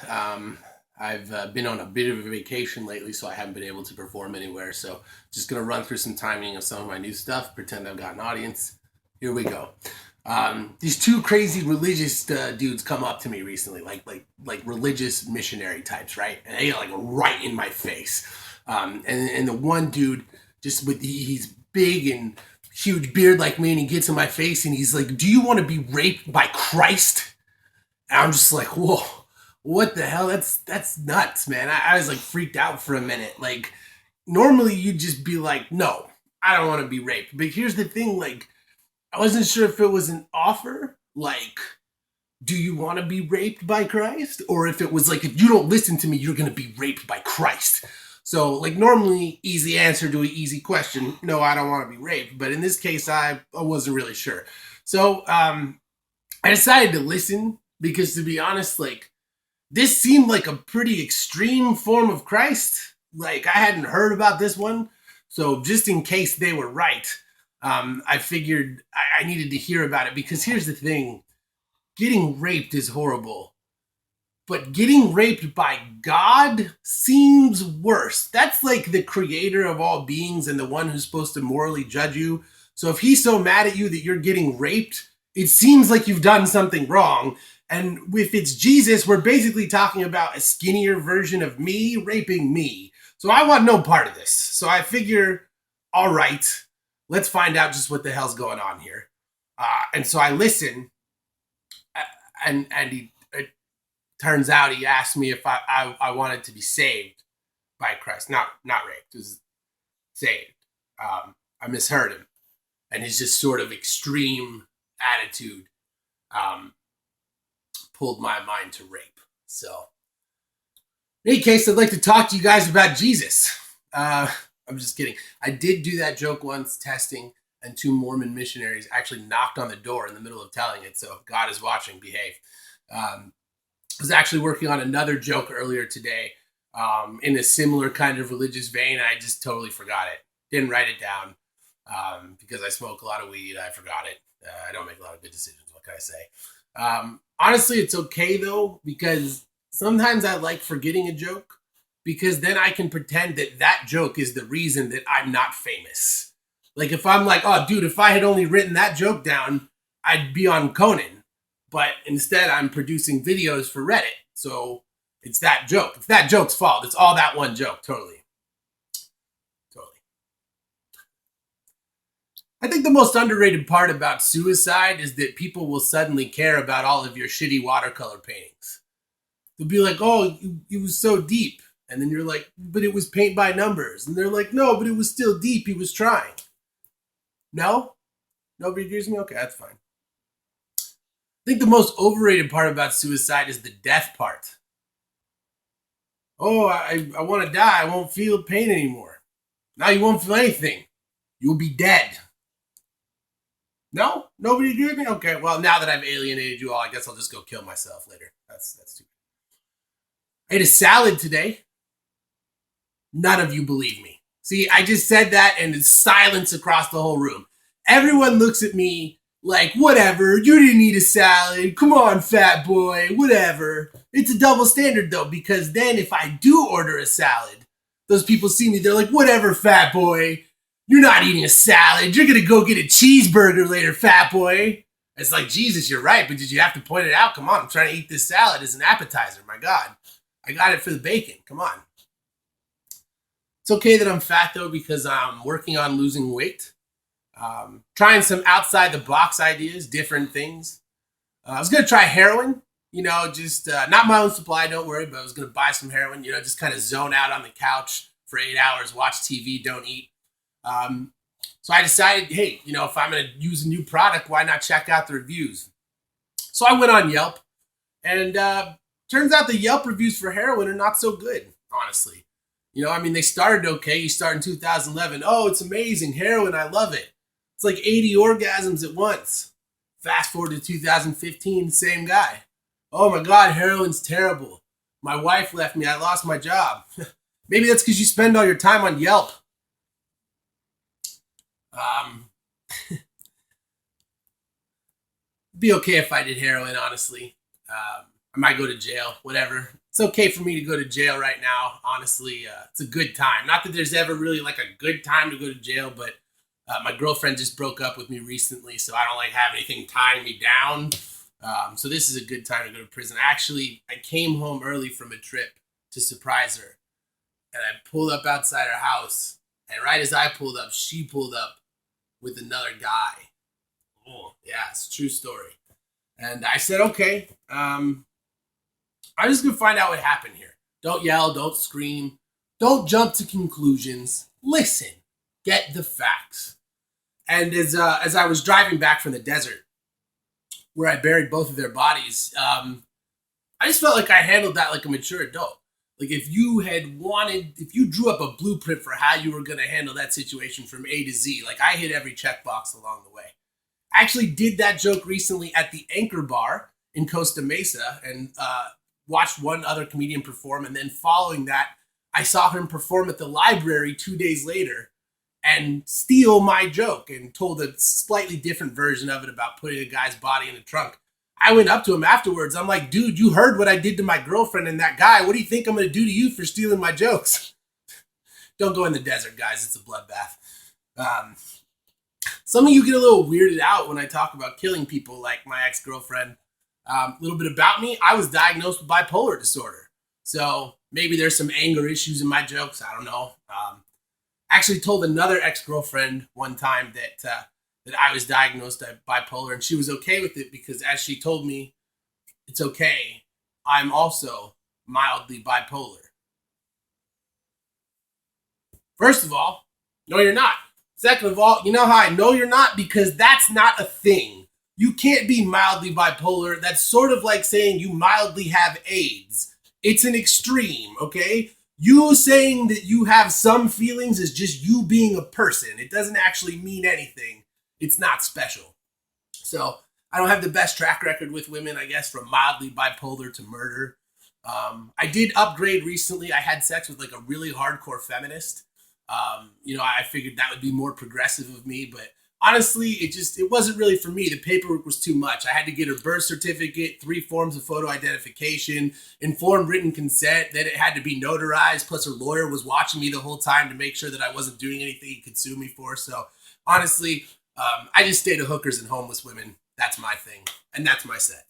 Um, I've been on a bit of a vacation lately, so I haven't been able to perform anywhere. So just gonna run through some timing of some of my new stuff. Pretend I've got an audience. Here we go. These two crazy religious dudes come up to me recently, like religious missionary types, right? And they like right in my face. And the one dude just he's big and huge beard like me, and he gets in my face and he's like, "Do you want to be raped by Christ?" And I'm just like, whoa, what the hell? That's nuts, man. I was like freaked out for a minute. Like normally you'd just be like, no, I don't want to be raped. But here's the thing, like, I wasn't sure if it was an offer, like, do you want to be raped by Christ? Or if it was like, if you don't listen to me, you're gonna be raped by Christ. So, like, normally, easy answer to an easy question, no, I don't want to be raped. But in this case, I wasn't really sure. So, I decided to listen because, to be honest, like, this seemed like a pretty extreme form of Christ. Like, I hadn't heard about this one. So, just in case they were right, I figured I needed to hear about it because here's the thing, getting raped is horrible, but getting raped by God seems worse. That's like the creator of all beings and the one who's supposed to morally judge you. So if he's so mad at you that you're getting raped, it seems like you've done something wrong. And if it's Jesus, we're basically talking about a skinnier version of me raping me. So I want no part of this. So I figure, all right, let's find out just what the hell's going on here. And so I listen, and it turns out he asked me if I wanted to be saved by Christ, not raped, it was saved. I misheard him, and his just sort of extreme attitude um, pulled my mind to rape. So, in any case, I'd like to talk to you guys about Jesus. I'm just kidding. I did do that joke once testing, and two Mormon missionaries actually knocked on the door in the middle of telling it. So, if God is watching, behave. Um, I was actually working on another joke earlier today in a similar kind of religious vein, and I just totally forgot it. Didn't write it down because I smoke a lot of weed. I forgot it. I don't make a lot of good decisions. What can I say? Honestly, it's okay though, because sometimes I like forgetting a joke because then I can pretend that that joke is the reason that I'm not famous. Like if I'm like, oh, dude, if I had only written that joke down, I'd be on Conan. But instead, I'm producing videos for Reddit. So it's that joke. It's that joke's fault. It's all that one joke. Totally. Totally. I think the most underrated part about suicide is that people will suddenly care about all of your shitty watercolor paintings. They'll be like, oh, it was so deep. And then you're like, but it was paint by numbers. And they're like, no, but it was still deep. He was trying. No? Nobody agrees with me? Okay, that's fine. I think the most overrated part about suicide is the death part. Oh, I want to die. I won't feel pain anymore. Now you won't feel anything. You'll be dead. No? Nobody agree with me? Okay, well, now that I've alienated you all, I guess I'll just go kill myself later. That's too bad. I ate a salad today. None of you believe me. See, I just said that and it's silence across the whole room. Everyone looks at me like, whatever, you didn't eat a salad. Come on, fat boy, whatever. It's a double standard though, because then if I do order a salad, those people see me, they're like, whatever, fat boy. You're not eating a salad. You're going to go get a cheeseburger later, fat boy. It's like, Jesus, you're right, but did you have to point it out? Come on, I'm trying to eat this salad as an appetizer. My God. I got it for the bacon. Come on. It's okay that I'm fat though because I'm working on losing weight. Trying some outside the box ideas, different things. I was gonna try heroin, just not my own supply, don't worry, but I was gonna buy some heroin, just kind of zone out on the couch for 8 hours, watch TV, don't eat. Um, so I decided, hey, if I'm gonna use a new product, why not check out the reviews? So I went on Yelp, and turns out the Yelp reviews for heroin are not so good, honestly. They started okay. You start in 2011. Oh, it's amazing. Heroin, I love it. It's like 80 orgasms at once. Fast forward to 2015, same guy. Oh my God, heroin's terrible. My wife left me. I lost my job. Maybe that's because you spend all your time on Yelp. Um, It'd be okay if I did heroin, honestly. I might go to jail, whatever. It's okay for me to go to jail right now. Honestly, it's a good time. Not that there's ever really like a good time to go to jail, but my girlfriend just broke up with me recently, so I don't like have anything tying me down. So this is a good time to go to prison. Actually, I came home early from a trip to surprise her, and I pulled up outside her house, and right as I pulled up, she pulled up with another guy. Oh, yeah, it's a true story. And I said, okay, I'm just gonna find out what happened here. Don't yell, don't scream, don't jump to conclusions. Listen, get the facts. And as I was driving back from the desert, where I buried both of their bodies, I just felt like I handled that like a mature adult. Like if you drew up a blueprint for how you were going to handle that situation from A to Z, like I hit every checkbox along the way. I actually did that joke recently at the Anchor Bar in Costa Mesa and watched one other comedian perform. And then following that, I saw him perform at the library 2 days later and steal my joke and told a slightly different version of it about putting a guy's body in a trunk. I went up to him afterwards. I'm like, dude, you heard what I did to my girlfriend and that guy. What do you think I'm going to do to you for stealing my jokes? Don't go in the desert, guys. It's a bloodbath. Some of you get a little weirded out when I talk about killing people, like my ex-girlfriend. A little bit about me. I was diagnosed with bipolar disorder. So maybe there's some anger issues in my jokes. I don't know. Actually told another ex-girlfriend one time that I was diagnosed with bipolar, and she was okay with it because, as she told me, it's okay. I'm also mildly bipolar. First of all, no, you're not. Second of all, you know how I know you're not? Because that's not a thing. You can't be mildly bipolar. That's sort of like saying you mildly have AIDS. It's an extreme, okay? You saying that you have some feelings is just you being a person. It doesn't actually mean anything. It's not special. So I don't have the best track record with women, I guess, from mildly bipolar to murder. I did upgrade recently. I had sex with like a really hardcore feminist. I figured that would be more progressive of me, but honestly, it wasn't really for me. The paperwork was too much. I had to get her birth certificate, 3 forms of photo identification, informed written consent. Then it had to be notarized. Plus, her lawyer was watching me the whole time to make sure that I wasn't doing anything he could sue me for. So honestly, I just stay to hookers and homeless women. That's my thing, and that's my set.